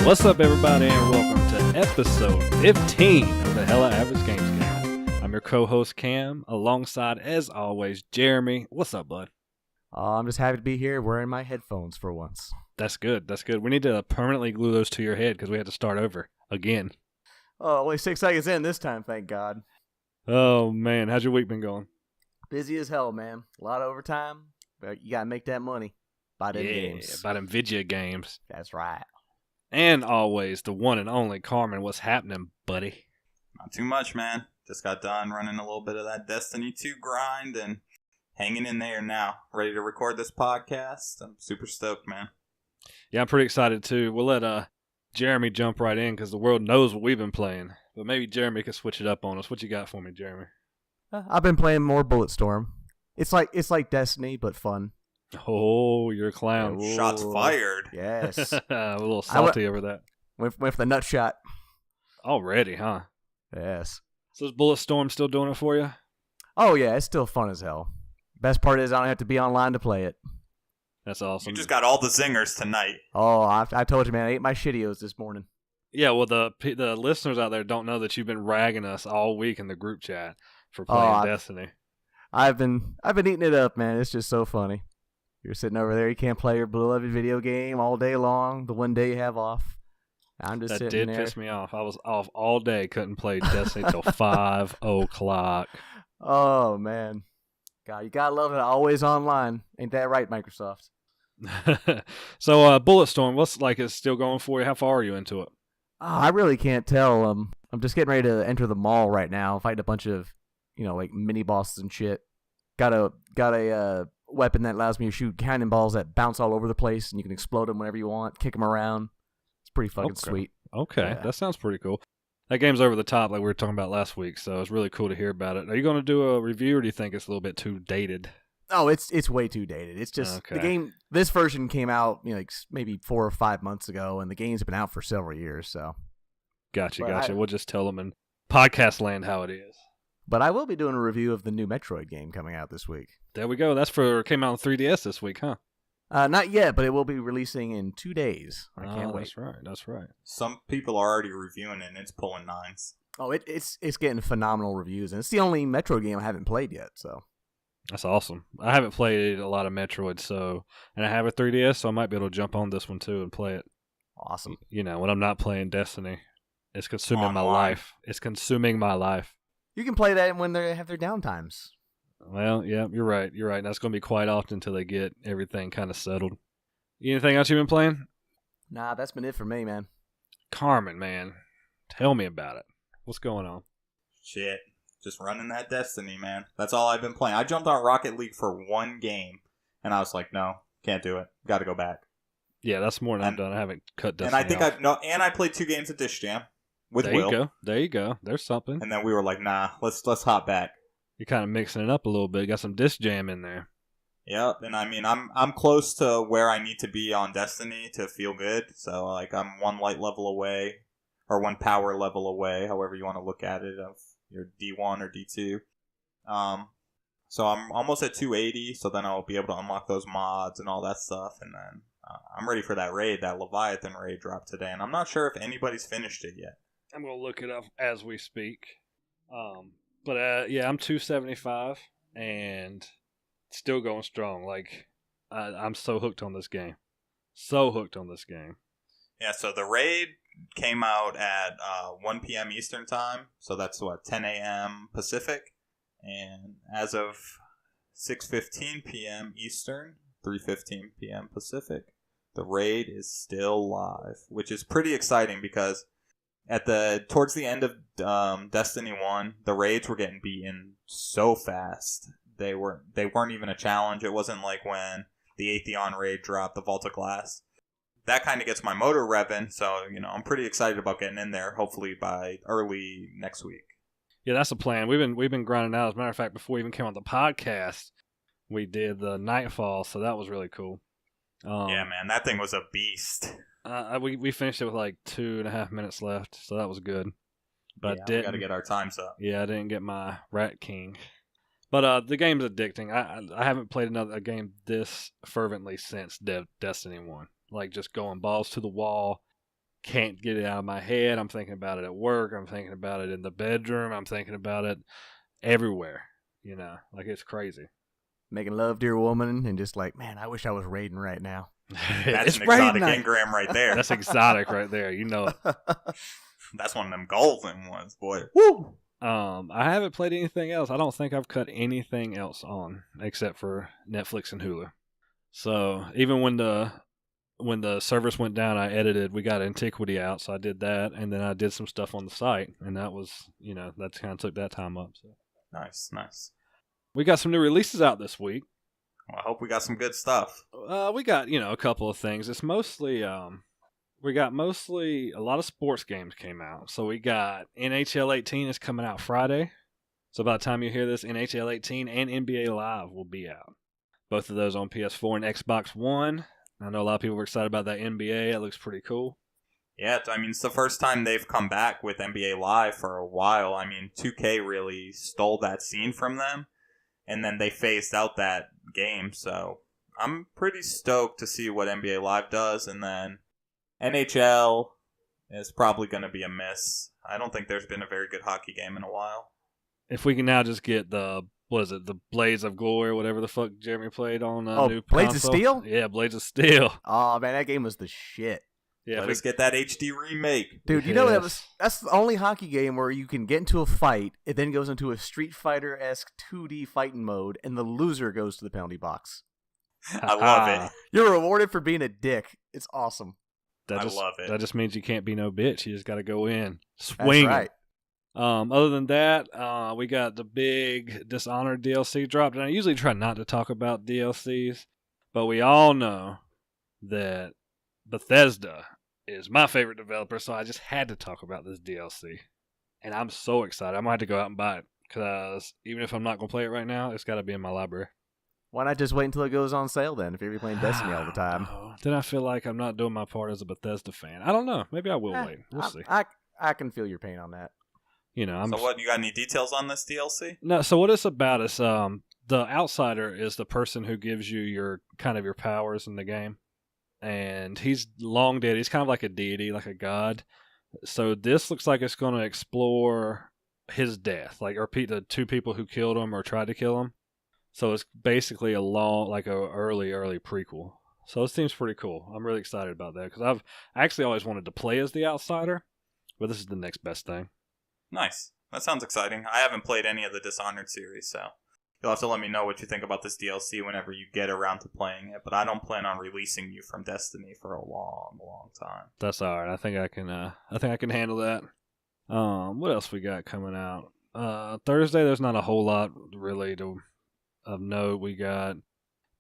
What's up, everybody, and welcome to episode 15 of the Hella Average Gamescast. I'm your co-host, Cam, alongside, as always, Jeremy. What's up, bud? I'm just happy to be here wearing my headphones for once. That's good. That's good. We need to permanently glue those to your head because we had to start over again. Oh, only 6 seconds in this time, thank God. Oh, man. How's your week been going? Busy as hell, man. A lot of overtime, but you gotta make that money. Buy them games. By them video games. That's right. And always the one and only Carmen. What's happening, buddy? Not too much, man. Just got done running a little bit of that Destiny 2 grind and hanging in there now. Ready to record this podcast. I'm super stoked, man. Yeah, I'm pretty excited too. We'll let Jeremy jump right in because the world knows what we've been playing. But maybe Jeremy can switch it up on us. What you got for me, Jeremy? I've been playing more Bulletstorm. It's like Destiny, but fun. Oh, you're a clown. Ooh. Shots fired. Yes. A little salty over that. Went for the nut shot. Already, huh? Yes. So is Bulletstorm still doing it for you? Oh, yeah, it's still fun as hell. Best part is I don't have to be online to play it. That's awesome. You just got all the zingers tonight. Oh, I told you, man, I ate my shittios this morning. Yeah, well, the listeners out there don't know that you've been ragging us all week in the group chat for playing Destiny. I've been eating it up, man. It's just so funny. You're sitting over there, you can't play your beloved video game all day long, the one day you have off. I'm just sitting there. That did piss me off. I was off all day, couldn't play Destiny till 5 o'clock. Oh, man. God, you gotta love it. Always online. Ain't that right, Microsoft? So, Bulletstorm, what's like is still going for you? How far are you into it? I really can't tell. I'm just getting ready to enter the mall right now, fighting a bunch of, like mini bosses and shit. Got a weapon that allows me to shoot cannonballs that bounce all over the place, and you can explode them whenever you want, kick them around. It's pretty fucking sweet. Okay, Yeah. That sounds pretty cool. That game's over the top like we were talking about last week, so it's really cool to hear about it. Are you going to do a review, or do you think it's a little bit too dated? Oh, it's way too dated. It's just the game. This version came out, like maybe 4 or 5 months ago, and the game's been out for several years. So, gotcha. We'll just tell them in podcast land how it is. But I will be doing a review of the new Metroid game coming out this week. There we go. Came out on 3DS this week, huh? Not yet, but it will be releasing in 2 days. I can't wait. That's right. Some people are already reviewing it, and it's pulling nines. Oh, it's getting phenomenal reviews, and it's the only Metroid game I haven't played yet. So that's awesome. I haven't played a lot of Metroid, and I have a 3DS, so I might be able to jump on this one too and play it. Awesome. When I'm not playing Destiny, it's consuming my life. It's consuming my life. You can play that when they have their downtimes. Well, yeah, you're right. That's going to be quite often until they get everything kind of settled. Anything else you've been playing? Nah, that's been it for me, man. Carmen, man. Tell me about it. What's going on? Shit. Just running that Destiny, man. That's all I've been playing. I jumped on Rocket League for one game, and I was like, no, can't do it. Got to go back. Yeah, that's more than I've done. I haven't cut Destiny And I think I played 2 games of Dish Jam with Will. There you go. There's something. And then we were like, nah, let's hop back. You're kind of mixing it up a little bit. Got some Disc Jam in there. Yep, and I mean, I'm close to where I need to be on Destiny to feel good. So, like, I'm one light level away, or one power level away, however you want to look at it, of your D1 or D2. So I'm almost at 280, so then I'll be able to unlock those mods and all that stuff, and then I'm ready for that raid, that Leviathan raid drop today, and I'm not sure if anybody's finished it yet. I'm going to look it up as we speak. But yeah, I'm 275 and still going strong. Like, I'm so hooked on this game. Yeah, so the raid came out at 1 p.m. Eastern time, so that's 10 a.m. Pacific. And as of 6:15 p.m. Eastern, 3:15 p.m. Pacific, the raid is still live, which is pretty exciting because towards the end of Destiny 1, the raids were getting beaten so fast. They weren't even a challenge. It wasn't like when the Atheon raid dropped the Vault of Glass. That kind of gets my motor revving, so I'm pretty excited about getting in there, hopefully by early next week. Yeah, that's the plan. We've been grinding out. As a matter of fact, before we even came on the podcast, we did the Nightfall, so that was really cool. Yeah, man, that thing was a beast. We finished it with like 2.5 minutes left, so that was good. But yeah, we got to get our times up. Yeah, I didn't get my Rat King. But the game's addicting. I haven't played a game this fervently since Destiny 1. Like, just going balls to the wall, can't get it out of my head. I'm thinking about it at work. I'm thinking about it in the bedroom. I'm thinking about it everywhere. You know, like it's crazy. Making love to your woman and just like, man, I wish I was raiding right now. That's It's an exotic raiding night. engram right there. That's exotic right there. You know it. That's one of them golden ones, boy. Woo! I haven't played anything else. I don't think I've cut anything else on except for Netflix and Hulu. So even when the service went down, I edited. We got Antiquity out, so I did that, and then I did some stuff on the site, and that was, you know, that kind of took that time up. So Nice. we got some new releases out this week. Well, I hope we got some good stuff. We got, you know, a couple of things. It's mostly we got mostly a lot of sports games came out. So we got NHL 18 is coming out Friday. So by the time you hear this, NHL 18 and NBA Live will be out. Both of those on PS4 and Xbox One. I know a lot of people were excited about that NBA. It looks pretty cool. Yeah, I mean, it's the first time they've come back with NBA Live for a while. I mean, 2K really stole that scene from them, and then they phased out that game. So I'm pretty stoked to see what NBA Live does, and then NHL is probably going to be a miss. I don't think there's been a very good hockey game in a while. If we can now just get the Blades of Glory or whatever the fuck Jeremy played on new Blades console. of Steel? Yeah, Blades of Steel. Oh, man, that game was the shit. Yeah, Let's get that HD remake. Dude, you know Yes. that's the only hockey game where you can get into a fight, it then goes into a Street Fighter-esque 2D fighting mode, and the loser goes to the penalty box. I love it. You're rewarded for being a dick. It's awesome. I love it. That just means you can't be no bitch. You just got to go in, swing. That's right. Other than that, we got the big Dishonored DLC dropped, and I usually try not to talk about DLCs, but we all know that Bethesda is my favorite developer, so I just had to talk about this DLC, and I'm so excited. I might have to go out and buy it, because even if I'm not going to play it right now, it's got to be in my library. Why not just wait until it goes on sale then, if you're playing Destiny all the time? Then I feel like I'm not doing my part as a Bethesda fan. I don't know. Maybe I will wait. We'll see. I can feel your pain on that. You know, So what, you got any details on this DLC? No, so what it's about is the outsider is the person who gives you your powers in the game. And he's long dead. He's kind of like a deity, like a god. So this looks like it's going to explore his death, or the two people who killed him or tried to kill him. So it's basically a early prequel. So it seems pretty cool. I'm really excited about that because I've actually always wanted to play as the outsider, but this is the next best thing. Nice. That sounds exciting. I haven't played any of the Dishonored series, so you'll have to let me know what you think about this DLC whenever you get around to playing it. But I don't plan on releasing you from Destiny for a long, long time. That's all right. I think I can handle that. What else we got coming out? Thursday, there's not a whole lot really of note. We got a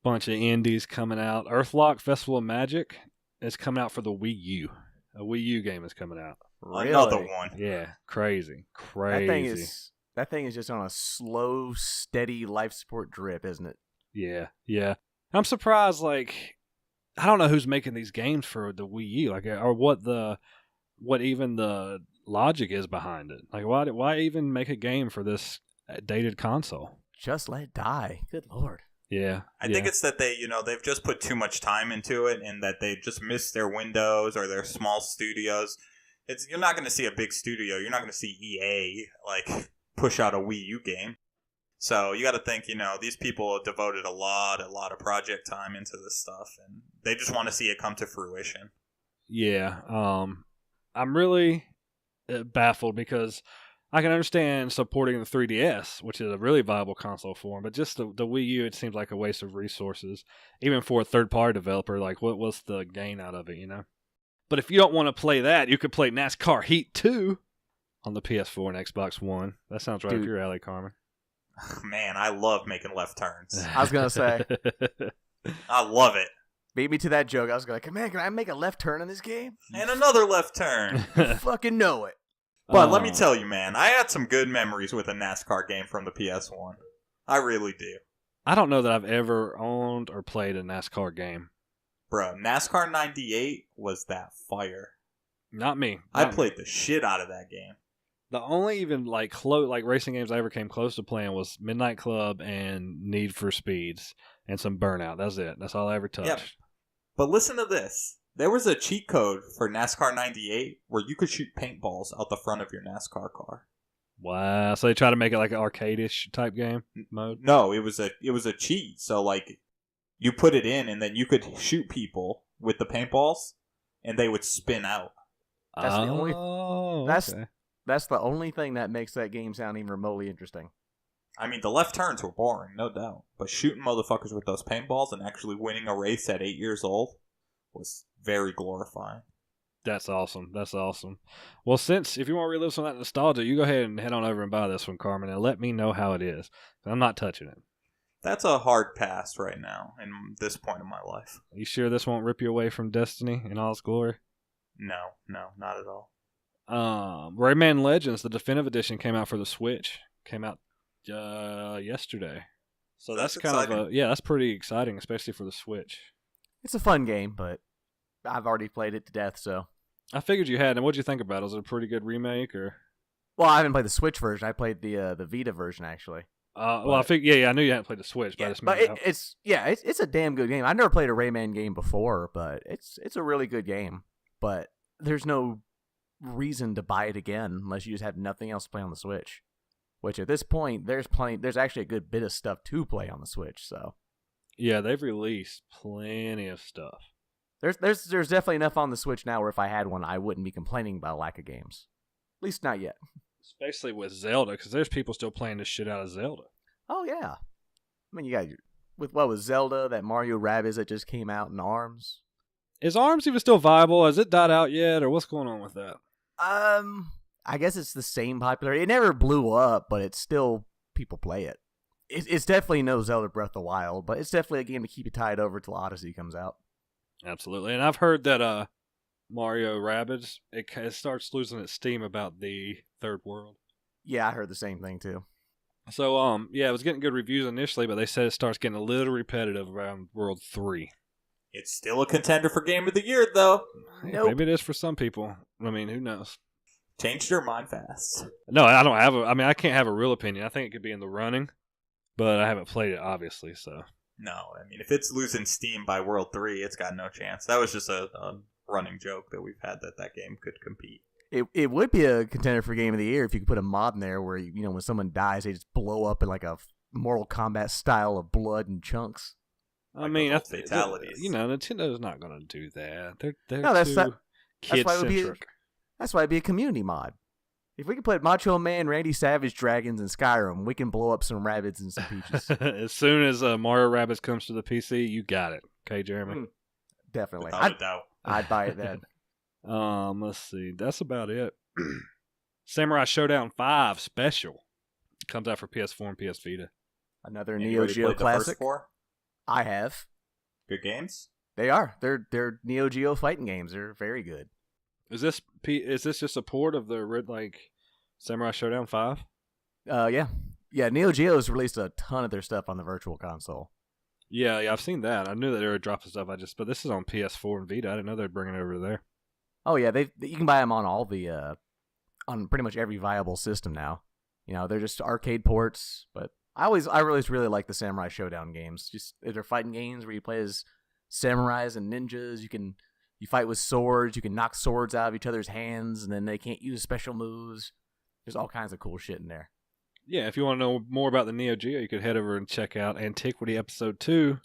bunch of indies coming out. Earthlock Festival of Magic is coming out for the Wii U. A Wii U game is coming out. Really? Another one. Yeah, crazy. That thing is just on a slow, steady life support drip, isn't it? Yeah. I'm surprised. I don't know who's making these games for the Wii U, or what even the logic is behind it. Why even make a game for this dated console? Just let it die. Good Lord. Yeah. I think it's that they've just put too much time into it and that they just missed their windows or their small studios. You're not going to see a big studio. You're not going to see EA push out a Wii U game. So you got to think, these people have devoted a lot of project time into this stuff and they just want to see it come to fruition. Yeah. I'm really baffled because I can understand supporting the 3DS, which is a really viable console for them, but just the Wii U, it seems like a waste of resources. Even for a third-party developer, what's the gain out of it, But if you don't want to play that, you could play NASCAR Heat 2 on the PS4 and Xbox One. That sounds right up your alley, Carmen. Man, I love making left turns. I was going to say. I love it. Beat me to that joke. I was like, man, can I make a left turn in this game? And another left turn. You fucking know it. But let me tell you, man, I had some good memories with a NASCAR game from the PS1. I really do. I don't know that I've ever owned or played a NASCAR game. Bro, NASCAR 98 was that fire. Not me. I played the shit out of that game. The only even racing games I ever came close to playing was Midnight Club and Need for Speeds and some Burnout. That's it. That's all I ever touched. Yep. But listen to this. There was a cheat code for NASCAR 98 where you could shoot paintballs out the front of your NASCAR car. Wow. So they try to make it like an arcade-ish type game mode? No, it was a cheat. So like you put it in and then you could shoot people with the paintballs and they would spin out. That's the only. Okay. That's the only thing that makes that game sound even remotely interesting. I mean, the left turns were boring, no doubt. But shooting motherfuckers with those paintballs and actually winning a race at 8 years old was very glorifying. That's awesome. That's awesome. Well, if you want to relive some of that nostalgia, you go ahead and head on over and buy this one, Carmen, and let me know how it is. I'm not touching it. That's a hard pass right now in this point of my life. Are you sure this won't rip you away from Destiny in all its glory? No, not at all. Rayman Legends, the definitive edition, came out for the Switch. Came out yesterday. So that's kind of that's pretty exciting, especially for the Switch. It's a fun game, but I've already played it to death, so. I figured you had. And what'd you think about it? Was it a pretty good remake, or? Well, I haven't played the Switch version. I played the Vita version, actually. Well, I think I knew you hadn't played the Switch, but it's a damn good game. I've never played a Rayman game before, but it's a really good game. But there's no reason to buy it again unless you just have nothing else to play on the Switch. Which at this point, there's actually a good bit of stuff to play on the Switch. So yeah, they've released plenty of stuff. There's definitely enough on the Switch now where if I had one, I wouldn't be complaining about lack of games. At least not yet. Especially with Zelda, because there's people still playing the shit out of Zelda. Oh yeah, I mean you got with Zelda, that Mario Rabbids that just came out in ARMS. Is ARMS even still viable? Has it died out yet, or what's going on with that? I guess it's the same popularity. It never blew up, but it's still people play it. It's definitely no Zelda Breath of the Wild, but it's definitely a game to keep you tied over till Odyssey comes out. Absolutely, and I've heard that Mario Rabbids it starts losing its steam about the third world. Yeah, I heard the same thing too. So it was getting good reviews initially, but they said it starts getting a little repetitive around World 3. It's still a contender for Game of the Year, though. Nope. Maybe it is for some people. I mean, who knows? Changed your mind fast. No, I don't have I can't have a real opinion. I think it could be in the running, but I haven't played it, obviously, so. No, I mean, if it's losing steam by World 3, it's got no chance. That was just a running joke that we've had that game could compete. It would be a contender for Game of the Year if you could put a mod in there where, when someone dies, they just blow up in like a Mortal Kombat style of blood and chunks. I mean, fatalities. Nintendo's not going to do that. They're too kid-centric. That's why it'd be a community mod. If we could put Macho Man, Randy Savage dragons in Skyrim, we can blow up some rabbits and some peaches. As soon as Mario Rabbids comes to the PC, you got it. Okay, Jeremy? Definitely. Without a doubt. I'd buy it then. Let's see. That's about it. Samurai Showdown 5 Special comes out for PS4 and PS Vita. Another Neo Geo classic. I have. Good games? They are. They're Neo Geo fighting games. They're very good. Is this just a port of the Samurai Showdown 5? Yeah. Neo Geo's released a ton of their stuff on the Virtual Console. Yeah, I've seen that. I knew that they were dropping stuff. But this is on PS4 and Vita. I didn't know they'd bring it over there. Oh yeah, you can buy them on all the on pretty much every viable system now. They're just arcade ports. But I really like the Samurai Showdown games. Just they're fighting games where you play as samurais and ninjas. You fight with swords. You can knock swords out of each other's hands, and then they can't use special moves. There's all kinds of cool shit in there. Yeah, if you want to know more about the Neo Geo, you could head over and check out Antiquity Episode 2,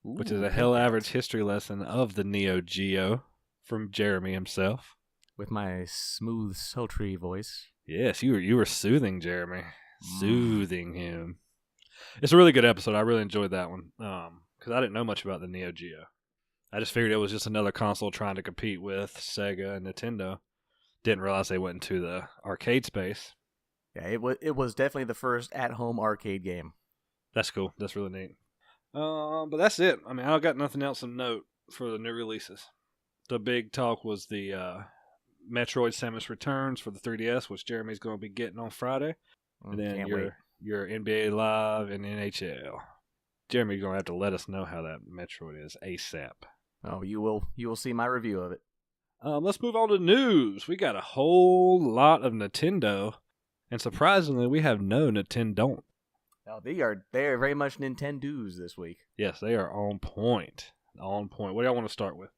which is a hell average history lesson of the Neo Geo from Jeremy himself. With my smooth, sultry voice. Yes, you were soothing Jeremy. Soothing him. It's a really good episode. I really enjoyed that one because I didn't know much about the Neo Geo. I just figured it was just another console trying to compete with Sega and Nintendo. Didn't realize they went into the arcade space. Yeah, it was definitely the first at-home arcade game. That's cool. That's really neat. But that's it. I mean, I got nothing else of note for the new releases. The big talk was the Metroid Samus Returns for the 3DS, which Jeremy's going to be getting on Friday. And then your NBA Live and NHL. Jeremy's going to have to let us know how that Metroid is ASAP. Oh, you will see my review of it. Let's move on to news. We got a whole lot of Nintendo, and surprisingly, we have no Nintendo. Oh, they are very much Nintendo's this week. Yes, they are on point. On point. What do y'all want to start with?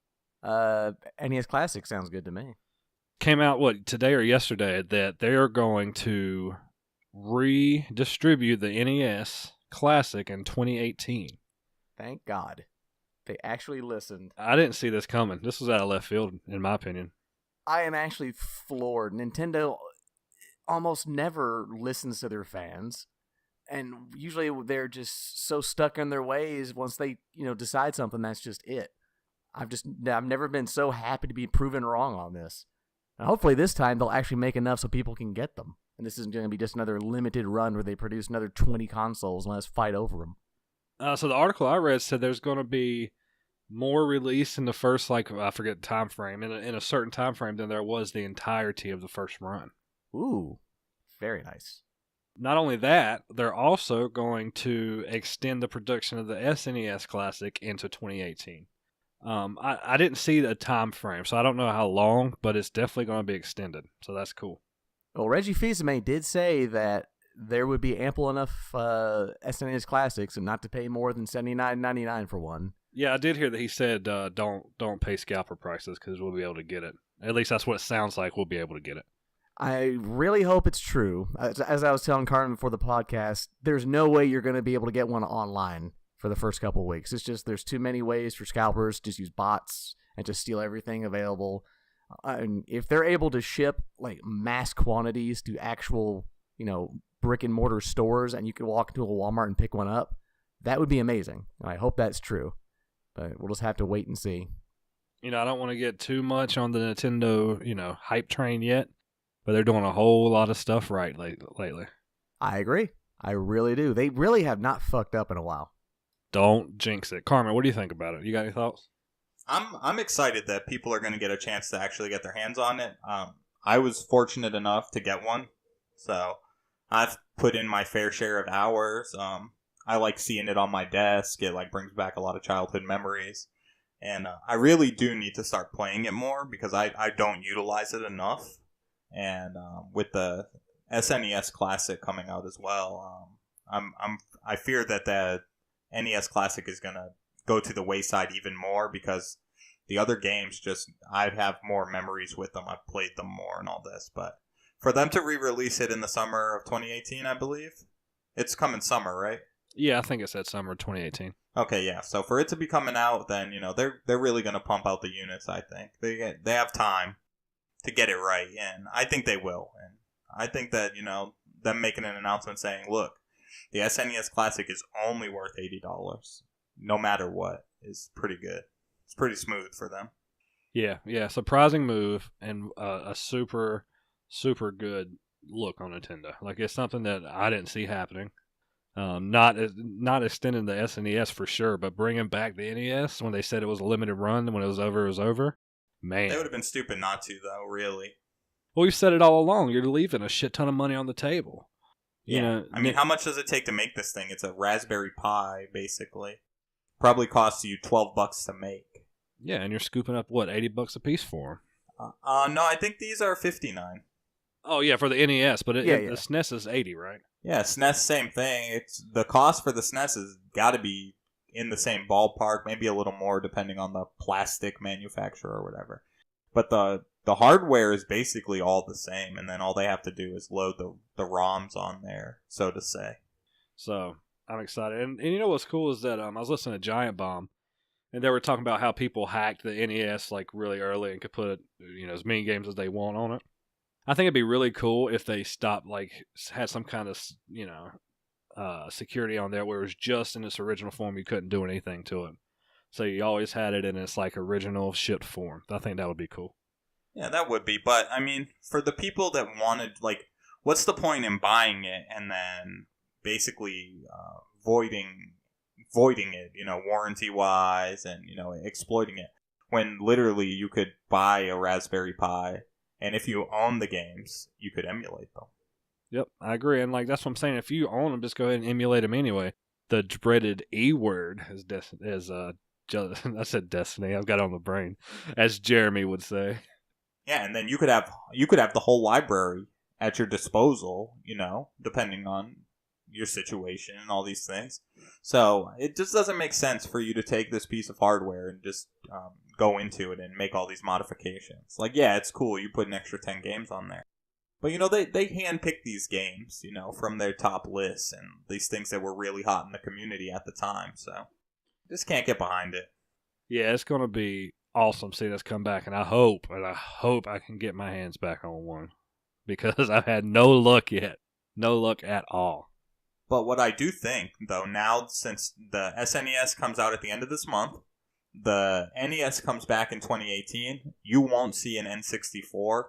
NES Classic sounds good to me. Came out, today or yesterday, that they are going to redistribute the NES Classic in 2018. Thank God. They actually listened. I didn't see this coming. This was out of left field, in my opinion. I am actually floored. Nintendo almost never listens to their fans. And usually they're just so stuck in their ways. Once they, decide something, that's just it. I've never been so happy to be proven wrong on this. And hopefully this time they'll actually make enough so people can get them. And this isn't going to be just another limited run where they produce another 20 consoles and let us fight over them. So the article I read said there's going to be more release in the first, I forget the time frame, in a certain time frame than there was the entirety of the first run. Ooh, very nice. Not only that, they're also going to extend the production of the SNES Classic into 2018. I didn't see the time frame, so I don't know how long, but it's definitely going to be extended, so that's cool. Well, Reggie Fils-Aimé did say that there would be ample enough SNES Classics and not to pay more than $79.99 for one. Yeah, I did hear that he said don't pay scalper prices because we'll be able to get it. At least that's what it sounds like. We'll be able to get it. I really hope it's true. As I was telling Carmen before the podcast, there's no way you're going to be able to get one online for the first couple of weeks. It's just there's too many ways for scalpers to just use bots and just steal everything available. And if they're able to ship mass quantities to actual, brick and mortar stores and you can walk into a Walmart and pick one up, that would be amazing. And I hope that's true. But we'll just have to wait and see. I don't want to get too much on the Nintendo, hype train yet, but they're doing a whole lot of stuff right lately. I agree. I really do. They really have not fucked up in a while. Don't jinx it. Carmen, what do you think about it? You got any thoughts? I'm excited that people are going to get a chance to actually get their hands on it. I was fortunate enough to get one, so I've put in my fair share of hours. I like seeing it on my desk. It brings back a lot of childhood memories. And I really do need to start playing it more because I don't utilize it enough. And with the SNES Classic coming out as well, I fear that the NES Classic is going to go to the wayside even more because the other games I'd have more memories with them. I've played them more and all this. But for them to re-release it in the summer of 2018, I believe. It's coming summer, right? Yeah, I think it said summer 2018. Okay, yeah. So for it to be coming out, then they're really going to pump out the units. I think they have time to get it right, and I think they will. And I think that them making an announcement saying, "Look, the SNES Classic is only worth $80, no matter what," is pretty good. It's pretty smooth for them. Yeah. Surprising move and a super, super good look on Nintendo. It's something that I didn't see happening. Not extending the SNES for sure, but bringing back the NES when they said it was a limited run. When it was over. Man, they would have been stupid not to, though. Really. Well, you've said it all along. You're leaving a shit ton of money on the table. Yeah. I mean, how much does it take to make this thing? It's a Raspberry Pi, basically. Probably costs you $12 to make. Yeah, and you're scooping up $80 a piece for them. No, I think these are $59. Oh yeah, for the NES, but the SNES is $80, right? Yeah, SNES, same thing. It's the cost for the SNES has got to be in the same ballpark, maybe a little more depending on the plastic manufacturer or whatever. But the hardware is basically all the same, and then all they have to do is load the ROMs on there, so to say. So I'm excited, and you know what's cool is that I was listening to Giant Bomb, and they were talking about how people hacked the NES really early and could put as many games as they want on it. I think it'd be really cool if they stopped, had some kind of, security on there where it was just in its original form. You couldn't do anything to it. So you always had it in its, original shipped form. I think that would be cool. Yeah, that would be. But, I mean, for the people that wanted, what's the point in buying it and then basically voiding it, warranty-wise and, exploiting it, when literally you could buy a Raspberry Pi. And if you own the games, you could emulate them. Yep, I agree. And that's what I'm saying. If you own them, just go ahead and emulate them anyway. The dreaded E word, I said Destiny. I've got it on the brain, as Jeremy would say. Yeah, and then you could have the whole library at your disposal. Depending on your situation and all these things. So it just doesn't make sense for you to take this piece of hardware and just go into it and make all these modifications. Like, yeah, it's cool. You put an extra 10 games on there. But, they handpick these games, from their top lists and these things that were really hot in the community at the time. So, just can't get behind it. Yeah, it's going to be awesome seeing us come back. And I hope I can get my hands back on one. Because I've had no luck yet. No luck at all. But what I do think, though, now since the SNES comes out at the end of this month, the NES comes back in 2018, you won't see an N64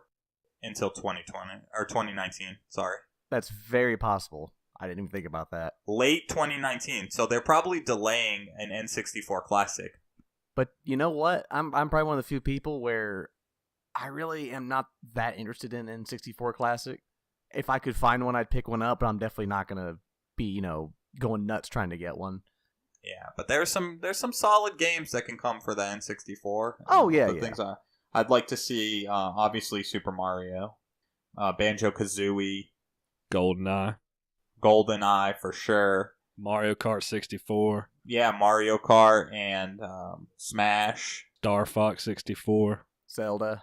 until 2020 or 2019. Sorry, That's very possible. I didn't even think about that. Late 2019. So they're probably delaying an N64 Classic. But you know what? I'm probably one of the few people where I really am not that interested in N64 Classic. If I could find one, I'd pick one up, but I'm definitely not gonna be, going nuts trying to get one. Yeah, but there's some solid games that can come for the N64. Oh yeah, the things I'd like to see, obviously Super Mario, Banjo-Kazooie, GoldenEye for sure, Mario Kart 64. Yeah, Mario Kart and Smash, Star Fox 64. Zelda.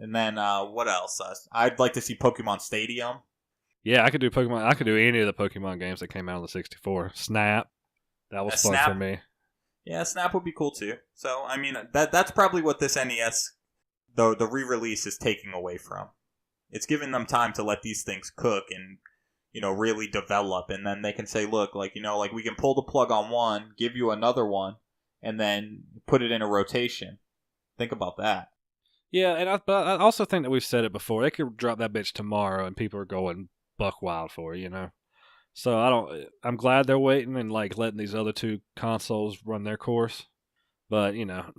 And then what else? I'd like to see Pokemon Stadium. Yeah, I could do Pokemon. I could do any of the Pokemon games that came out on the 64. Snap. That was fun for me. Yeah, Snap would be cool too. So, I mean, that's probably what this NES, the re-release, is taking away from. It's giving them time to let these things cook and, really develop. And then they can say, look, we can pull the plug on one, give you another one, and then put it in a rotation. Think about that. Yeah, but I also think that we've said it before. They could drop that bitch tomorrow and people are going buck wild for it, So I'm glad they're waiting and letting these other two consoles run their course. But,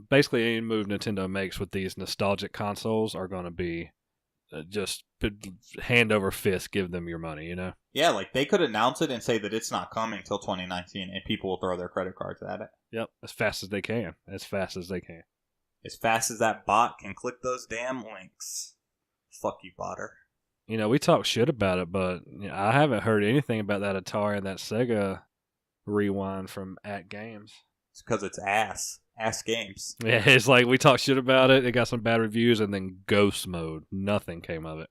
basically any move Nintendo makes with these nostalgic consoles are going to be just hand over fist, give them your money, Yeah, they could announce it and say that it's not coming till 2019 and people will throw their credit cards at it. Yep, as fast as they can. As fast as they can. As fast as that bot can click those damn links. Fuck you, botter. We talk shit about it, but I haven't heard anything about that Atari and that Sega rewind from At Games. It's because it's ass. Ass games. Yeah, it's we talk shit about it, it got some bad reviews, and then ghost mode. Nothing came of it.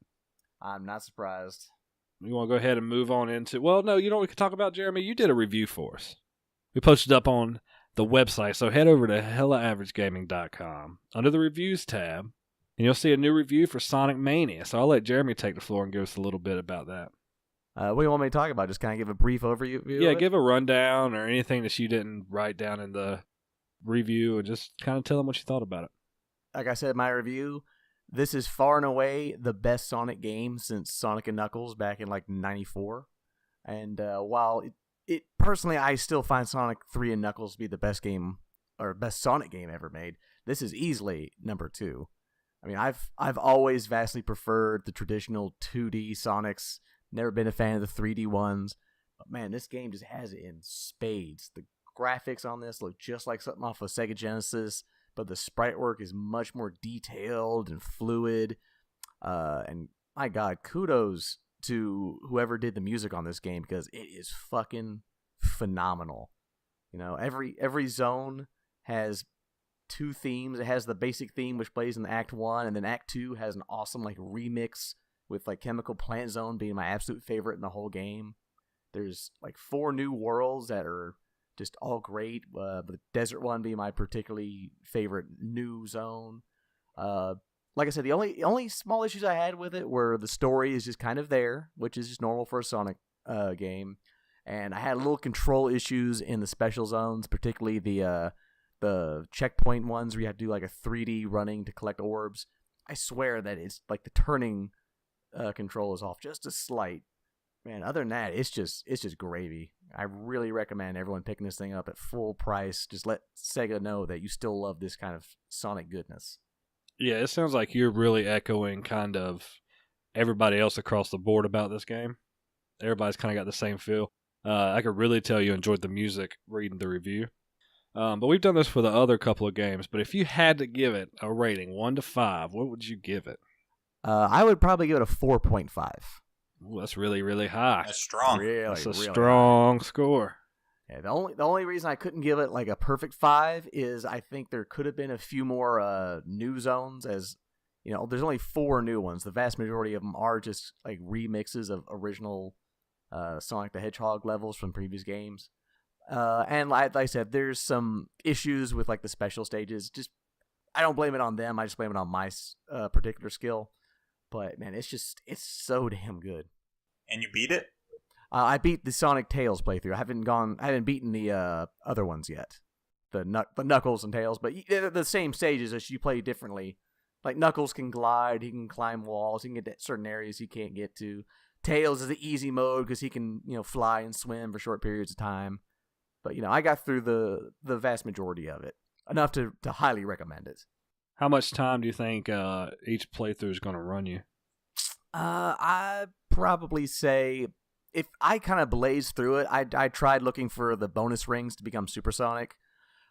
I'm not surprised. You want to go ahead and move on into... Well, no, you know what we could talk about, Jeremy? You did a review for us. We posted up on the website, so head over to hellaaveragegaming.com under the reviews tab, and you'll see a new review for Sonic Mania. So I'll let Jeremy take the floor and give us a little bit about that. What do you want me to talk about? Just kind of give a brief overview? Yeah, give a rundown or anything that you didn't write down in the review, and just kind of tell them what you thought about it. Like I said in my review, this is far and away the best Sonic game since Sonic and Knuckles back in 94. And while it personally, I still find Sonic 3 and Knuckles to be the best game or best Sonic game ever made. This is easily number 2. I mean, I've always vastly preferred the traditional 2D Sonics. Never been a fan of the 3D ones. But man, this game just has it in spades. The graphics on this look just like something off of Sega Genesis, but the sprite work is much more detailed and fluid. And my God, kudos to whoever did the music on this game because it is fucking phenomenal. Every zone has 2 themes. It has the basic theme which plays in Act 1, and then Act 2 has an awesome remix with Chemical Plant Zone being my absolute favorite in the whole game. There's 4 new worlds that are just all great. The desert one being my particularly favorite new zone. Like I said, the only small issues I had with it were the story is just kind of there, which is just normal for a Sonic game. And I had little control issues in the special zones, particularly the checkpoint ones where you have to do a 3D running to collect orbs. I swear that it's the turning control is off just a slight. Man, other than that, it's just gravy. I really recommend everyone picking this thing up at full price. Just let Sega know that you still love this kind of Sonic goodness. Yeah, it sounds like you're really echoing kind of everybody else across the board about this game. Everybody's kind of got the same feel. I could really tell you enjoyed the music reading the review. But we've done this for the other couple of games. But if you had to give it a rating, 1 to 5, what would you give it? I would probably give it a 4.5. Ooh, that's really, really high. That's strong. That's a really strong score. Yeah, the only reason I couldn't give it like a perfect 5 is I think there could have been a few more new zones. As you know, there's only 4 new ones. The vast majority of them are just like remixes of original Sonic the Hedgehog levels from previous games. And like I said, there's some issues with like the special stages. Just I don't blame it on them. I just blame it on my particular skill. But man, it's so damn good. And you beat it? I beat the Sonic Tails playthrough. I haven't beaten the other ones yet, the Knuckles and Tails. But they're the same stages, as you play differently. Like Knuckles can glide, he can climb walls, he can get to certain areas he can't get to. Tails is the easy mode because he can fly and swim for short periods of time. But I got through the vast majority of it, enough to highly recommend it. How much time do you think each playthrough is going to run you? I'd probably say, if I kind of blazed through it, I tried looking for the bonus rings to become supersonic,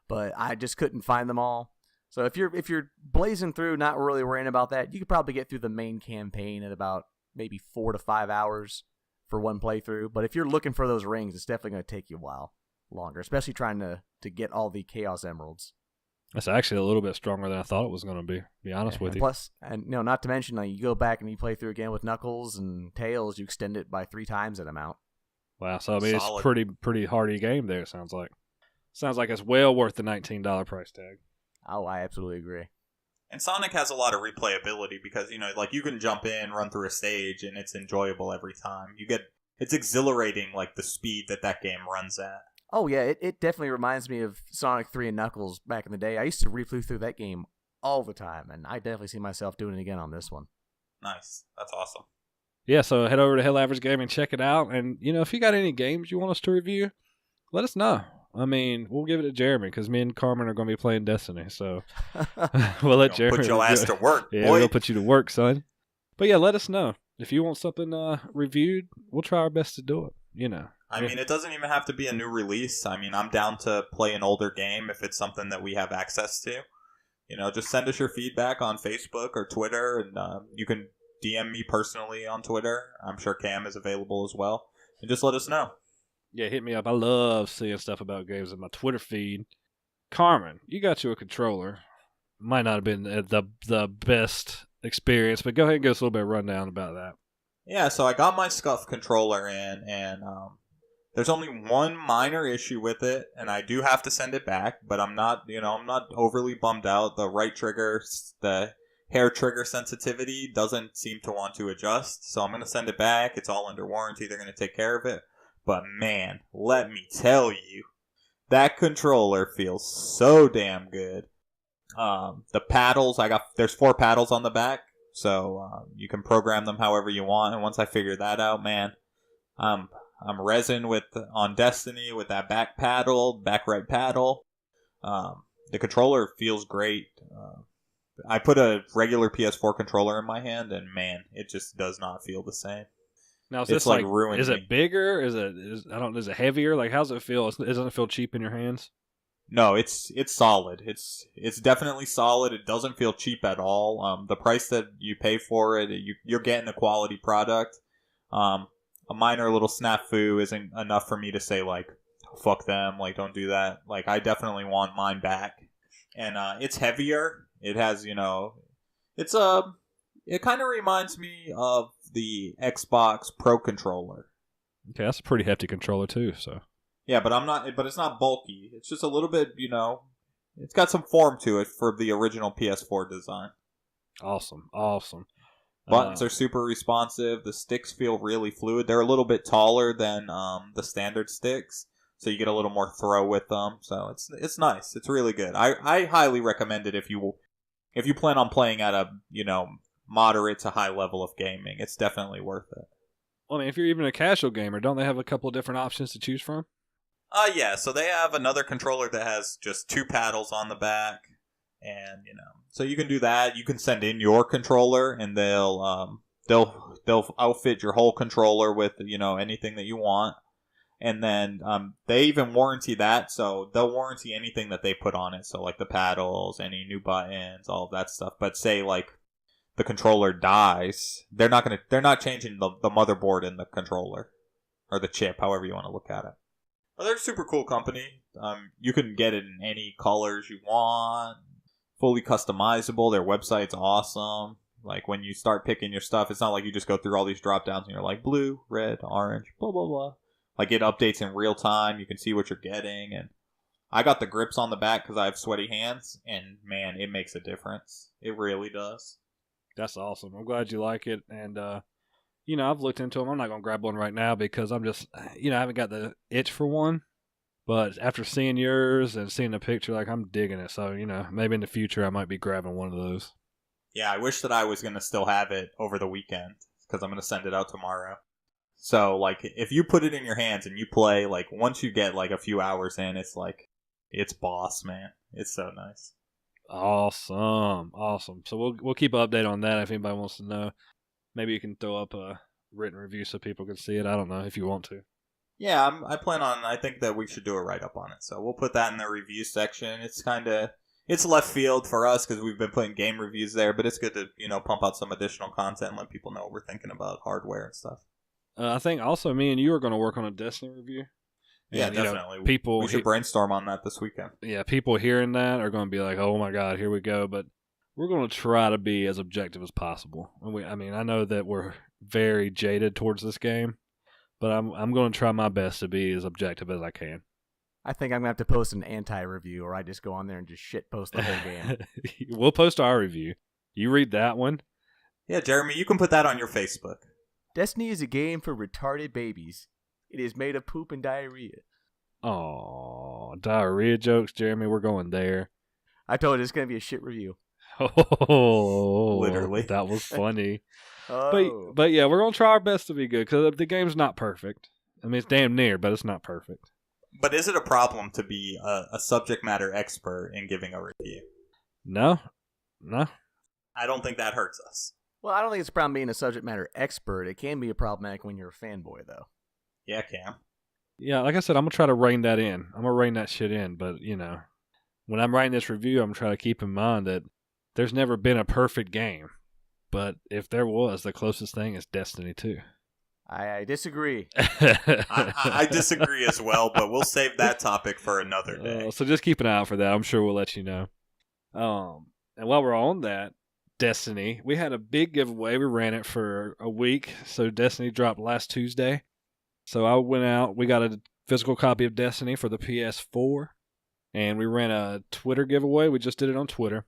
but I just couldn't find them all. So if you're blazing through, not really worrying about that, you could probably get through the main campaign in about maybe 4 to 5 hours for one playthrough. But if you're looking for those rings, it's definitely going to take you a while longer, especially trying to get all the Chaos Emeralds. That's actually a little bit stronger than I thought it was going to be honest with you. Plus, and not to mention, you go back and you play through again with Knuckles and Tails, you extend it by 3 times that amount. Wow, so I mean, Solid. It's pretty hardy game there, it sounds like. Sounds like it's well worth the $19 price tag. Oh, I absolutely agree. And Sonic has a lot of replayability because, like you can jump in, run through a stage, and it's enjoyable every time. It's exhilarating, like the speed that game runs at. Oh, yeah, it definitely reminds me of Sonic 3 and Knuckles back in the day. I used to replay through that game all the time, and I definitely see myself doing it again on this one. Nice. That's awesome. Yeah, so head over to Hell Average Gaming, check it out, and, if you got any games you want us to review, let us know. I mean, we'll give it to Jeremy, because me and Carmen are going to be playing Destiny, so we'll let Jeremy... Put your ass to work, yeah, boy. we'll put you to work, son. But yeah, let us know. If you want something reviewed, we'll try our best to do it, I mean, it doesn't even have to be a new release. I mean, I'm down to play an older game if it's something that we have access to. Just send us your feedback on Facebook or Twitter, and you can DM me personally on Twitter. I'm sure Cam is available as well. And just let us know. Yeah, hit me up. I love seeing stuff about games in my Twitter feed. Carmen, you got you a controller. Might not have been the best experience, but go ahead and give us a little bit of rundown about that. Yeah, so I got my Scuff controller in, and there's only one minor issue with it, and I do have to send it back, but I'm not overly bummed out. The right trigger, the hair trigger sensitivity doesn't seem to want to adjust, so I'm going to send it back. It's all under warranty. They're going to take care of it. But man, let me tell you, that controller feels so damn good. The paddles, there's 4 paddles on the back, so you can program them however you want, and once I figure that out, man, I'm resin on Destiny with that back right paddle. The controller feels great. I put a regular PS4 controller in my hand, and man, it just does not feel the same. Now, is it's this like ruined is me. it bigger? Is it heavier? Like, how's it feel? It doesn't feel cheap in your hands? No, it's solid. It's definitely solid. It doesn't feel cheap at all. The price that you pay for it, you're getting a quality product. A minor little snafu isn't enough for me to say, like, fuck them, like, don't do that. Like, I definitely want mine back. And it's heavier. It has, it kind of reminds me of the Xbox Pro controller. Okay, that's a pretty hefty controller too, so. Yeah, but it's not bulky. It's just a little bit, it's got some form to it for the original PS4 design. Awesome. Buttons are super responsive. The sticks feel really fluid. They're a little bit taller than the standard sticks, so you get a little more throw with them. So it's nice. It's really good. I highly recommend it if you plan on playing at a moderate to high level of gaming. It's definitely worth it. Well, I mean, if you're even a casual gamer, don't they have a couple of different options to choose from? Yeah. So they have another controller that has just 2 paddles on the back. And so you can do that. You can send in your controller, and they'll outfit your whole controller with anything that you want. And then they even warranty that, so they'll warranty anything that they put on it. So like the paddles, any new buttons, all of that stuff. But say like the controller dies, they're not changing the motherboard in the controller or the chip, however you want to look at it. Well, they're a super cool company. You can get it in any colors you want. Fully customizable. Their website's awesome. Like, when you start picking your stuff, it's not like you just go through all these drop downs and you're like, blue, red, orange, blah, blah, blah. Like, it updates in real time. You can see what you're getting. And I got the grips on the back because I have sweaty hands. And, man, it makes a difference. It really does. That's awesome. I'm glad you like it. And, I've looked into them. I'm not going to grab one right now because I'm just, I haven't got the itch for one. But after seeing yours and seeing the picture, like, I'm digging it. So, maybe in the future I might be grabbing one of those. Yeah, I wish that I was going to still have it over the weekend because I'm going to send it out tomorrow. So, like, if you put it in your hands and you play, like, once you get, like, a few hours in, it's like, it's boss, man. It's so nice. Awesome. So we'll keep an update on that if anybody wants to know. Maybe you can throw up a written review so people can see it. I don't know if you want to. Yeah, I think that we should do a write-up on it. So we'll put that in the review section. It's left field for us because we've been putting game reviews there, but it's good to, pump out some additional content and let people know what we're thinking about hardware and stuff. I think also me and you are going to work on a Destiny review. Yeah, and, definitely. We should brainstorm on that this weekend. Yeah, people hearing that are going to be like, oh my God, here we go. But we're going to try to be as objective as possible. I know that we're very jaded towards this game, but I'm going to try my best to be as objective as I can. I think I'm going to have to post an anti-review, or I just go on there and just shit post the whole game. We'll post our review. You read that one. Yeah, Jeremy, you can put that on your Facebook. Destiny is a game for retarded babies. It is made of poop and diarrhea. Oh, diarrhea jokes, Jeremy. We're going there. I told you it's going to be a shit review. Oh, literally. That was funny. Oh. But yeah, we're going to try our best to be good because the game's not perfect. I mean, it's damn near, but it's not perfect. But is it a problem to be a subject matter expert in giving a review? No. I don't think that hurts us. Well, I don't think it's a problem being a subject matter expert. It can be a problematic when you're a fanboy, though. Yeah, Cam. Yeah, like I said, I'm going to try to rein that in. I'm going to rein that shit in. But, when I'm writing this review, I'm trying to keep in mind that there's never been a perfect game. But if there was, the closest thing is Destiny 2. I disagree. I disagree as well, but we'll save that topic for another day. So just keep an eye out for that. I'm sure we'll let you know. And while we're on that, Destiny, we had a big giveaway. We ran it for a week. So Destiny dropped last Tuesday. So I went out. We got a physical copy of Destiny for the PS4. And we ran a Twitter giveaway. We just did it on Twitter.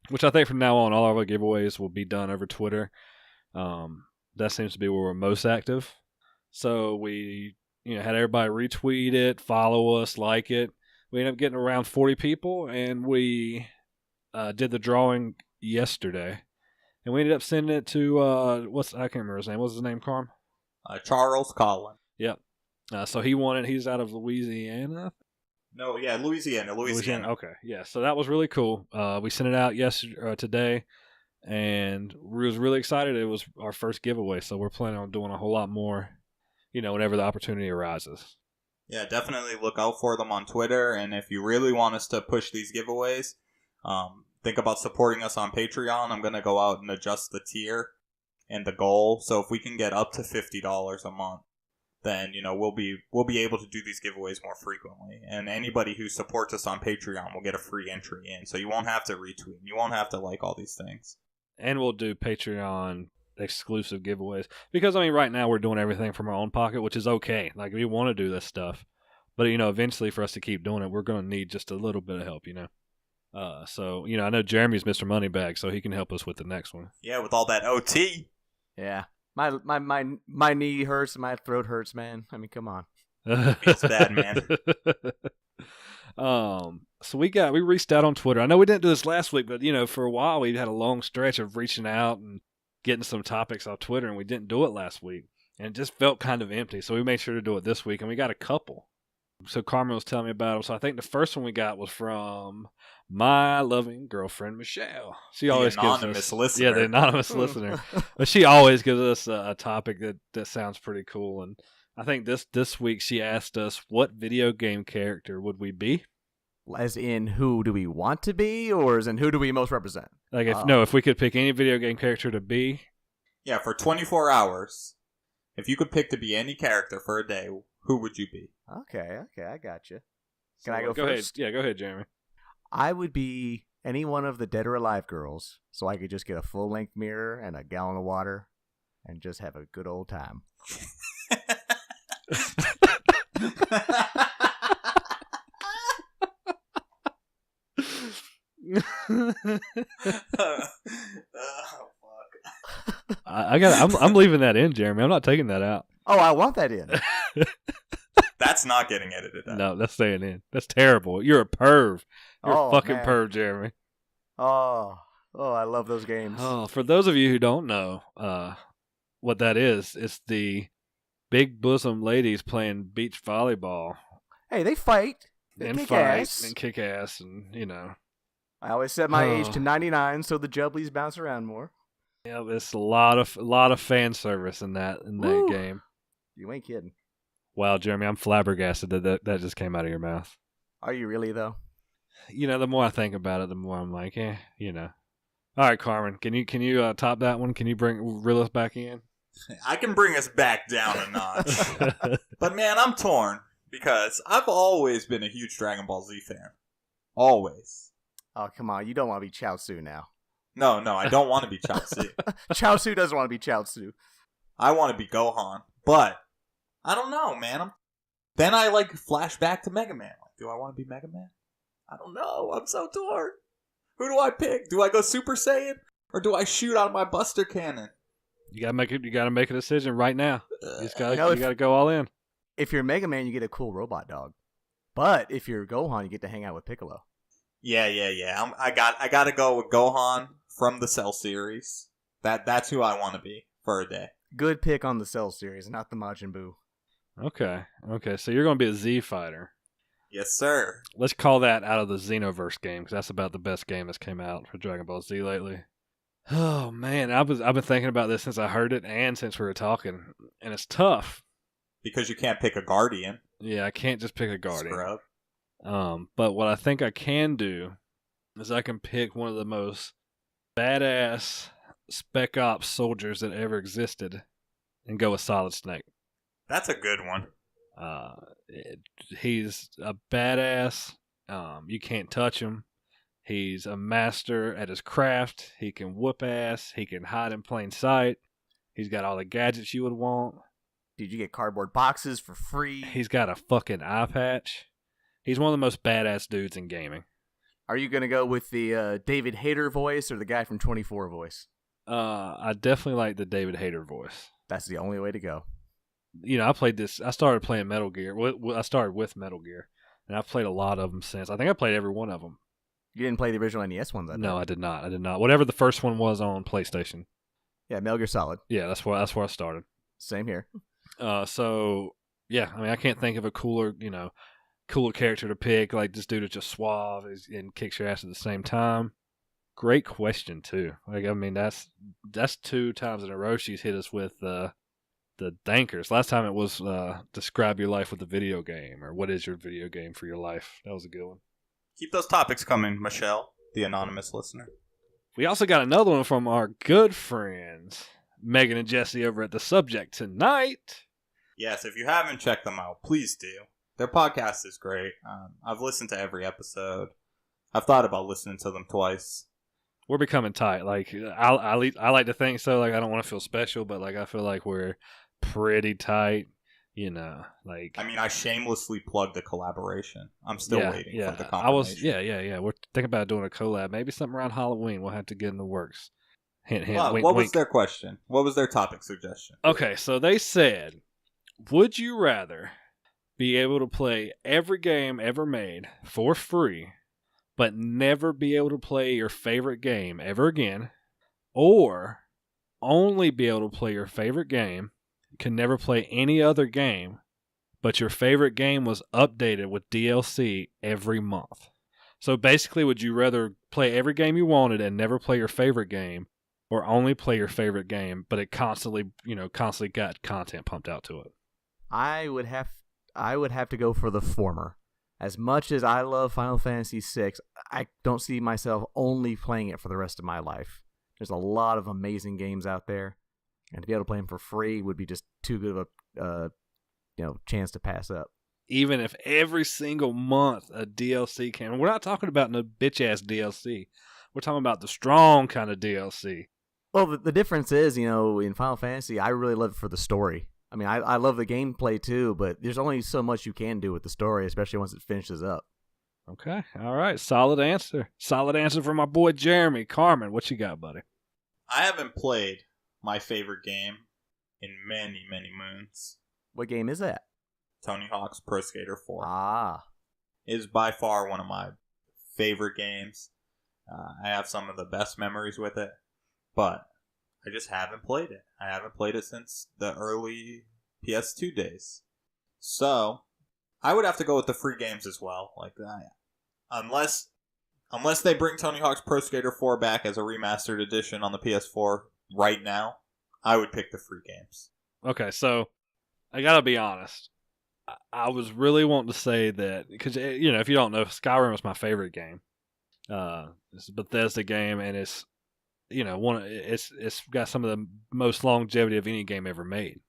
Which I think from now on, all of our giveaways will be done over Twitter. That seems to be where we're most active. So we, had everybody retweet it, follow us, like it. We ended up getting around 40 people, and we did the drawing yesterday. And we ended up sending it to I can't remember his name. What's his name, Carm? Charles Collin. Yep. So he won it. He's out of Louisiana. No, yeah, Louisiana. Okay, yeah. So that was really cool. We sent it out today. And we was really excited. It was our first giveaway, so we're planning on doing a whole lot more, whenever the opportunity arises. Yeah, definitely look out for them on Twitter. And if you really want us to push these giveaways, think about supporting us on Patreon. I'm going to go out and adjust the tier and the goal. So if we can get up to $50 a month, then we'll be able to do these giveaways more frequently. And anybody who supports us on Patreon will get a free entry in. So you won't have to retweet. You won't have to like all these things. And we'll do Patreon exclusive giveaways. Because, right now we're doing everything from our own pocket, which is okay. Like, we want to do this stuff. But, eventually for us to keep doing it, we're going to need just a little bit of help, So, I know Jeremy's Mr. Moneybag, so he can help us with the next one. Yeah, with all that OT. Yeah. My knee hurts and my throat hurts, man. Come on. It's bad, man. So we reached out on Twitter. I know we didn't do this last week, but for a while we had a long stretch of reaching out and getting some topics off Twitter, and we didn't do it last week, and it just felt kind of empty. So we made sure to do it this week, and we got a couple. So Carmen was telling me about them. So I think the first one we got was from my loving girlfriend Michelle. She always gives us listener. Yeah, the anonymous listener. But she always gives us a topic that sounds pretty cool, and I think this week she asked us, what video game character would we be? As in, who do we want to be, or as in, who do we most represent? Like, if we could pick any video game character to be. Yeah, for 24 hours, if you could pick to be any character for a day, who would you be? Okay, I got you. So, Can I go first? Ahead. Yeah, go ahead, Jeremy. I would be any one of the Dead or Alive girls, so I could just get a full-length mirror and a gallon of water and just have a good old time. I'm leaving that in, Jeremy. I'm not taking that out. Oh, I want that in. That's not getting edited out. No, that's staying in. That's terrible. You're a perv. You're a fucking man. perv, Jeremy. Oh, I love those games. Oh, for those of you who don't know what that is, it's the big bosom ladies playing beach volleyball. Hey, they fight. They and kick fight ass. and kick ass, and I always set my age to 99 so the jubblies bounce around more. Yeah, it's a lot of fan service in that game. You ain't kidding. Wow, Jeremy, I'm flabbergasted that just came out of your mouth. Are you really though? The more I think about it, the more I'm like, All right, Carmen, can you top that one? Can you reel us back in? I can bring us back down a notch. But man, I'm torn because I've always been a huge Dragon Ball Z fan. Always. Oh, come on. You don't want to be Chaozu now. No, I don't want to be Chaozu. Chaozu doesn't want to be Chaozu. I want to be Gohan. But I don't know, man. Then I flash back to Mega Man. Do I want to be Mega Man? I don't know. I'm so torn. Who do I pick? Do I go Super Saiyan or do I shoot out of my Buster Cannon? You gotta make a decision right now. You gotta go all in. If you're Mega Man, you get a cool robot dog. But if you're Gohan, you get to hang out with Piccolo. Yeah. I gotta go with Gohan from the Cell series. That's who I want to be for a day. Good pick on the Cell series, not the Majin Buu. Okay. So you're gonna be a Z fighter. Yes, sir. Let's call that out of the Xenoverse game, because that's about the best game that's came out for Dragon Ball Z lately. Oh man, I've been thinking about this since I heard it and since we were talking, and it's tough because you can't pick a Guardian. Yeah, I can't just pick a Guardian. Scrub. But what I think I can do is I can pick one of the most badass Spec Ops soldiers that ever existed and go with Solid Snake. That's a good one. He's a badass. You can't touch him. He's a master at his craft. He can whoop ass. He can hide in plain sight. He's got all the gadgets you would want. Did you get cardboard boxes for free? He's got a fucking eye patch. He's one of the most badass dudes in gaming. Are you going to go with the David Hayter voice or the guy from 24 voice? I definitely like the David Hayter voice. That's the only way to go. I started playing Metal Gear. I started with Metal Gear, and I've played a lot of them since. I think I played every one of them. You didn't play the original NES ones, No, I did not. Whatever the first one was on PlayStation. Yeah, Metal Gear Solid. Yeah, that's where I started. Same here. So yeah, I can't think of a cooler character to pick. Like, this dude is just suave and kicks your ass at the same time. Great question too. That's 2 times in a row she's hit us with the dankers. Last time it was describe your life with a video game, or what is your video game for your life. That was a good one. Keep those topics coming, Michelle, the anonymous listener. We also got another one from our good friends, Megan and Jesse over at The Subject Tonight. Yes, if you haven't checked them out, please do. Their podcast is great. I've listened to every episode. I've thought about listening to them twice. We're becoming tight. Like, I like to think so. Like, I don't want to feel special, but I feel like we're pretty tight. I shamelessly plugged the collaboration. I'm still waiting for the confirmation. We're thinking about doing a collab. Maybe something around Halloween. We'll have to get in the works. Hint, hint, well, wink, what wink. was their question? What was their topic suggestion? Okay, so they said, would you rather be able to play every game ever made for free, but never be able to play your favorite game ever again, or only be able to play your favorite game, can never play any other game, but your favorite game was updated with DLC every month? So basically, would you rather play every game you wanted and never play your favorite game, or only play your favorite game, but it constantly got content pumped out to it? I would have to go for the former. As much as I love Final Fantasy VI, I don't see myself only playing it for the rest of my life. There's a lot of amazing games out there, and to be able to play them for free would be just too good of chance to pass up. Even if every single month a DLC came, we're not talking about no bitch ass DLC. We're talking about the strong kind of DLC. Well, the difference is, in Final Fantasy, I really love it for the story. I mean, I love the gameplay too, but there's only so much you can do with the story, especially once it finishes up. Okay, all right, solid answer. Solid answer from my boy Jeremy. Carmen, what you got, buddy? I haven't played my favorite game in many, many moons. What game is that? Tony Hawk's Pro Skater 4. Ah. It is by far one of my favorite games. I have some of the best memories with it, but I just haven't played it. I haven't played it since the early PS2 days. So, I would have to go with the free games as well. Like that. Unless they bring Tony Hawk's Pro Skater 4 back as a remastered edition on the PS4 right now, I would pick the free games. Okay, so I gotta be honest. I was really wanting to say that because if you don't know, Skyrim is my favorite game. It's a Bethesda game, and it's it's got some of the most longevity of any game ever made.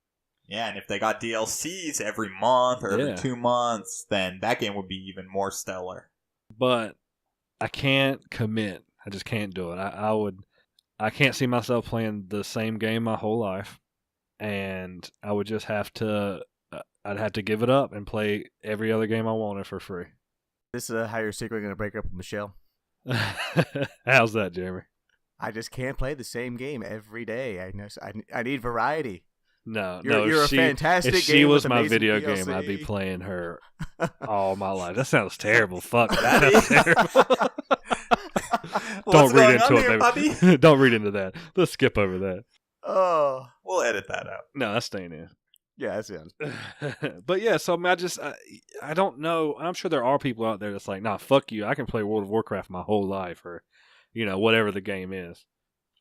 Yeah, and if they got DLCs every month or every 2 months, then that game would be even more stellar. But I can't commit. I just can't do it. I can't see myself playing the same game my whole life, and I would just have to. I'd have to give it up and play every other game I wanted for free. This is how you're secretly going to break up with Michelle. How's that, Jeremy? I just can't play the same game every day. I need variety. No, you're a fantastic. If she was my video DLC game, I'd be playing her all my life. That sounds terrible. Fuck, that sounds terrible. Don't read into it, baby. Don't read into that. Let's skip over that. Oh, we'll edit that out. No, that's staying in. Yeah, that's it. But yeah, so I don't know. I'm sure there are people out there that's like, nah, fuck you. I can play World of Warcraft my whole life, or whatever the game is.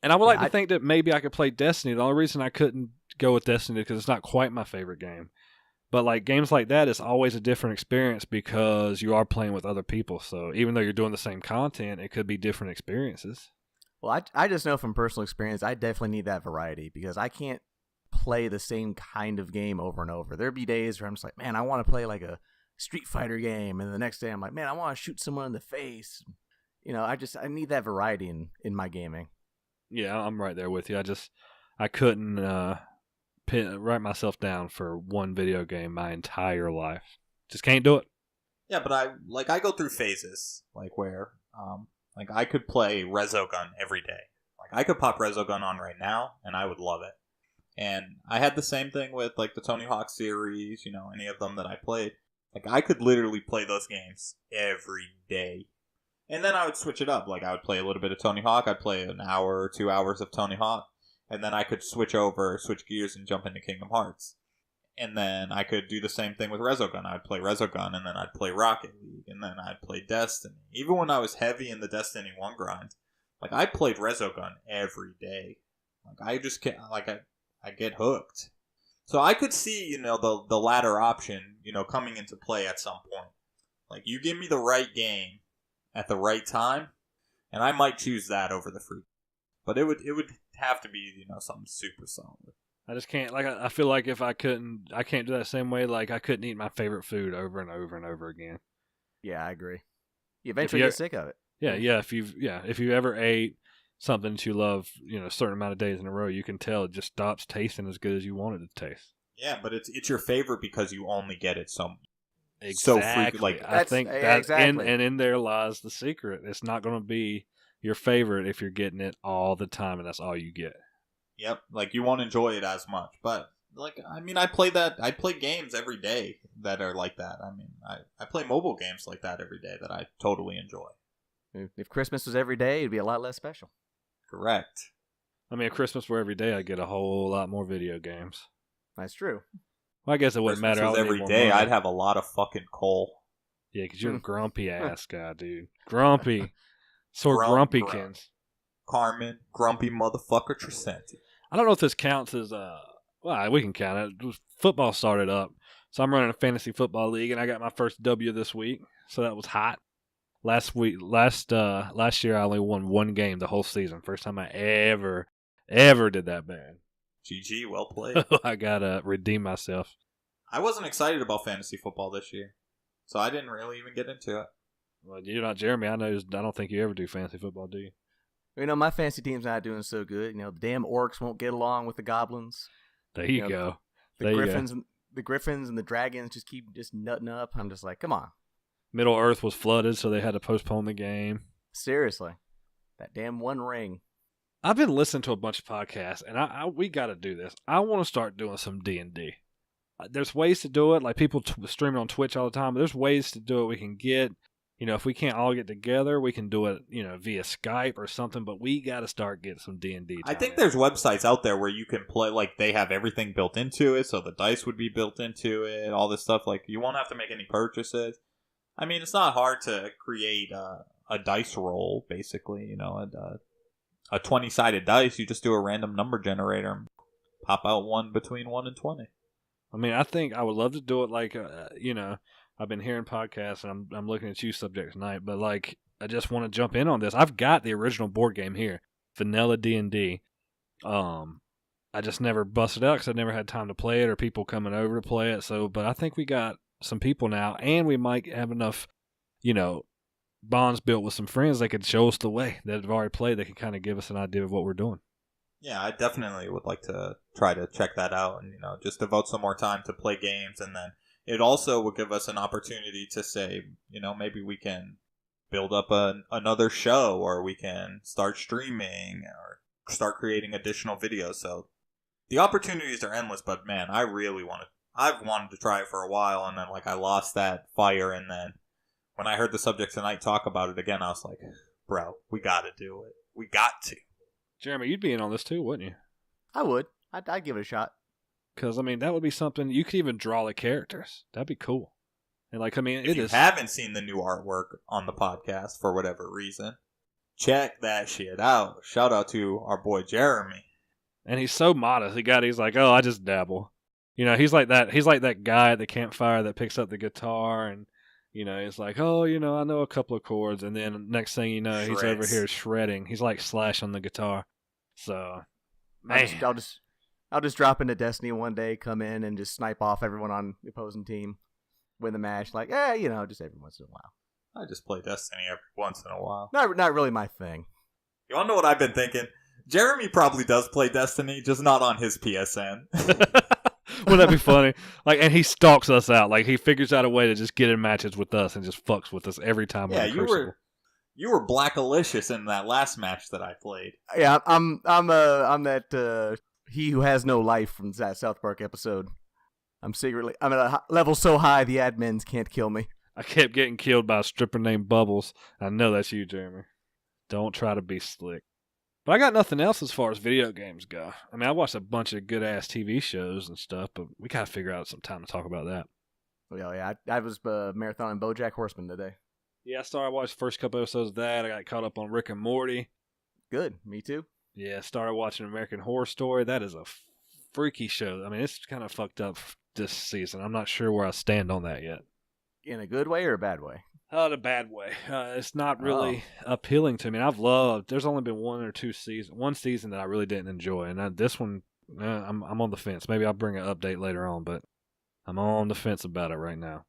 And I would like to think that maybe I could play Destiny. The only reason I couldn't go with Destiny is because it's not quite my favorite game. But like games like that, it's always a different experience because you are playing with other people. So even though you're doing the same content, it could be different experiences. Well, I just know from personal experience, I definitely need that variety because I can't play the same kind of game over and over. There'd be days where I'm just like, man, I want to play like a Street Fighter game, and the next day I'm like, man, I want to shoot someone in the face. I need that variety in my gaming. Yeah, I'm right there with you. I couldn't write myself down for one video game my entire life. Just can't do it. Yeah, but I go through phases where I could play Resogun every day. Like I could pop Resogun on right now and I would love it. And I had the same thing with the Tony Hawk series, any of them that I played. Like I could literally play those games every day. And then I would switch it up. Like I would play a little bit of Tony Hawk, I'd play an hour or 2 hours of Tony Hawk, and then I could switch gears and jump into Kingdom Hearts. And then I could do the same thing with Resogun. I'd play Resogun, and then I'd play Rocket League, and then I'd play Destiny. Even when I was heavy in the Destiny 1 grind, I played Resogun every day. I just can't, I get hooked. So I could see, the latter option, coming into play at some point. You give me the right game at the right time, and I might choose that over the free. But it would have to be, something super solid. I just can't, I feel like if I can't do that same way, I couldn't eat my favorite food over and over and over again. Yeah, I agree. You eventually get sick of it. Yeah. If you ever ate something that you love, a certain amount of days in a row, you can tell it just stops tasting as good as you want it to taste. Yeah, but it's your favorite because you only get it so frequently. I think that exactly. and in there lies the secret. It's not going to be your favorite if you're getting it all the time and that's all you get. Yep, you won't enjoy it as much. But I play games every day that are like that. I play mobile games like that every day that I totally enjoy. If Christmas was every day, it'd be a lot less special. Correct. If Christmas were every day, I'd get a whole lot more video games. That's true. Well, I guess it wouldn't matter. Every day, I'd have a lot of fucking coal. Yeah, because you're a grumpy ass guy, dude. Grumpy. Grumpykins. Carmen, grumpy motherfucker Trisenti. I don't know if this counts as, well, we can count it. Football started up. So I'm running a fantasy football league, and I got my first W this week. So that was hot. Last year, I only won one game the whole season. First time I ever did that bad. GG, well played. I gotta redeem myself. I wasn't excited about fantasy football this year, so I didn't really even get into it. Well, you're not Jeremy. I don't think you ever do fantasy football, do you? You know, my fantasy team's not doing so good. You know, the damn orcs won't get along with the goblins. There you go. The griffins and the dragons just keep nutting up. I'm just like, come on. Middle Earth was flooded, so they had to postpone the game. Seriously. That damn one ring. I've been listening to a bunch of podcasts, and we got to do this. I want to start doing some D&D. There's ways to do it, like people streaming on Twitch all the time, but there's ways to do it we can get. You know, if we can't all get together, we can do it, you know, via Skype or something, but we got to start getting some D&D. I think there's websites out there where you can play, like, they have everything built into it, so the dice would be built into it, all this stuff. Like, you won't have to make any purchases. I mean, it's not hard to create a dice roll, basically, you know, a 20-sided dice. You just do a random number generator and pop out one between 1 and 20. I mean, I think I would love to do it like, you know, I've been hearing podcasts, and I'm looking at you subject tonight, but like, I just want to jump in on this. I've got the original board game here, Vanilla D&D. I just never busted out because I never had time to play it or people coming over to play it. So, but I think we got some people now, and we might have enough, you know, bonds built with some friends that could show us the way that have already played. That can kind of give us an idea of what we're doing. Yeah, I definitely would like to try to check that out and, you know, just devote some more time to play games. And then it also would give us an opportunity to say, you know, maybe we can build up another show, or we can start streaming or start creating additional videos. So the opportunities are endless, but man, I've wanted to try it for a while, and then like I lost that fire, and then when I heard the subject tonight talk about it again, I was like, bro, we got to do it. We got to. Jeremy, you'd be in on this too, wouldn't you? I would. I'd give it a shot. Because, I mean, that would be something, you could even draw the characters. That'd be cool. And, like, I mean, if you haven't seen the new artwork on the podcast for whatever reason, check that shit out. Shout out to our boy Jeremy. And he's so modest. He's like, oh, I just dabble. You know, he's like that guy at the campfire that picks up the guitar and, you know, he's like, oh, you know, I know a couple of chords. And then next thing you know, he's over here shredding. He's like Slash on the guitar. So, man. I'll just drop into Destiny one day, come in and just snipe off everyone on the opposing team, win the match. Like, you know, just every once in a while. I just play Destiny every once in a while. Not really my thing. You want to know what I've been thinking? Jeremy probably does play Destiny, just not on his PSN. Wouldn't that be funny? Like, and he stalks us out. Like, he figures out a way to just get in matches with us and just fucks with us every time. Yeah, you were Blackalicious in that last match that I played. Yeah, I'm that he who has no life from that South Park episode. I'm at a level so high the admins can't kill me. I kept getting killed by a stripper named Bubbles. I know that's you, Jeremy. Don't try to be slick. But I got nothing else as far as video games go. I mean, I watched a bunch of good-ass TV shows and stuff, but we gotta figure out some time to talk about that. Well, yeah, I was marathoning BoJack Horseman today. Yeah, I watched the first couple episodes of that. I got caught up on Rick and Morty. Good, me too. Yeah, started watching American Horror Story. That is a freaky show. I mean, it's kind of fucked up this season. I'm not sure where I stand on that yet. In a good way or a bad way? In a bad way. It's not really appealing to me. There's only been one season that I really didn't enjoy. And this one, I'm on the fence. Maybe I'll bring an update later on, but I'm on the fence about it right now.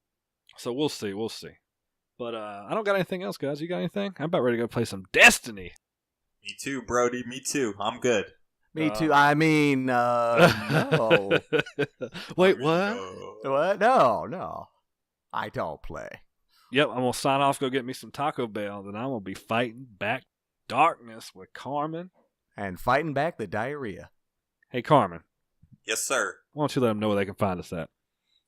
So we'll see. But I don't got anything else, guys. You got anything? I'm about ready to go play some Destiny. Me too, Brody. Me too. I'm good. Me too. I mean, no. Wait, what? What? No. I don't play. Yep, I'm going to sign off, go get me some Taco Bell, then I'm going to be fighting back darkness with Carmen. And fighting back the diarrhea. Hey, Carmen. Yes, sir. Why don't you let them know where they can find us at?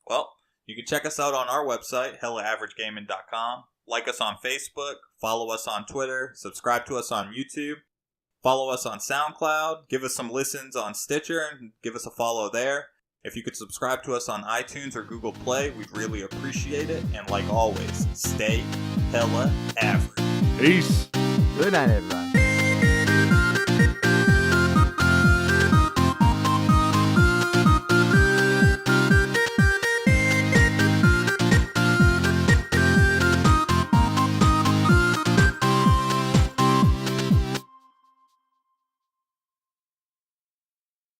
Well, you can check us out on our website, hellaaveragegaming.com. Like us on Facebook, follow us on Twitter, subscribe to us on YouTube, follow us on SoundCloud, give us some listens on Stitcher, and give us a follow there. If you could subscribe to us on iTunes or Google Play, we'd really appreciate it. And like always, stay hella average. Peace. Good night, everybody.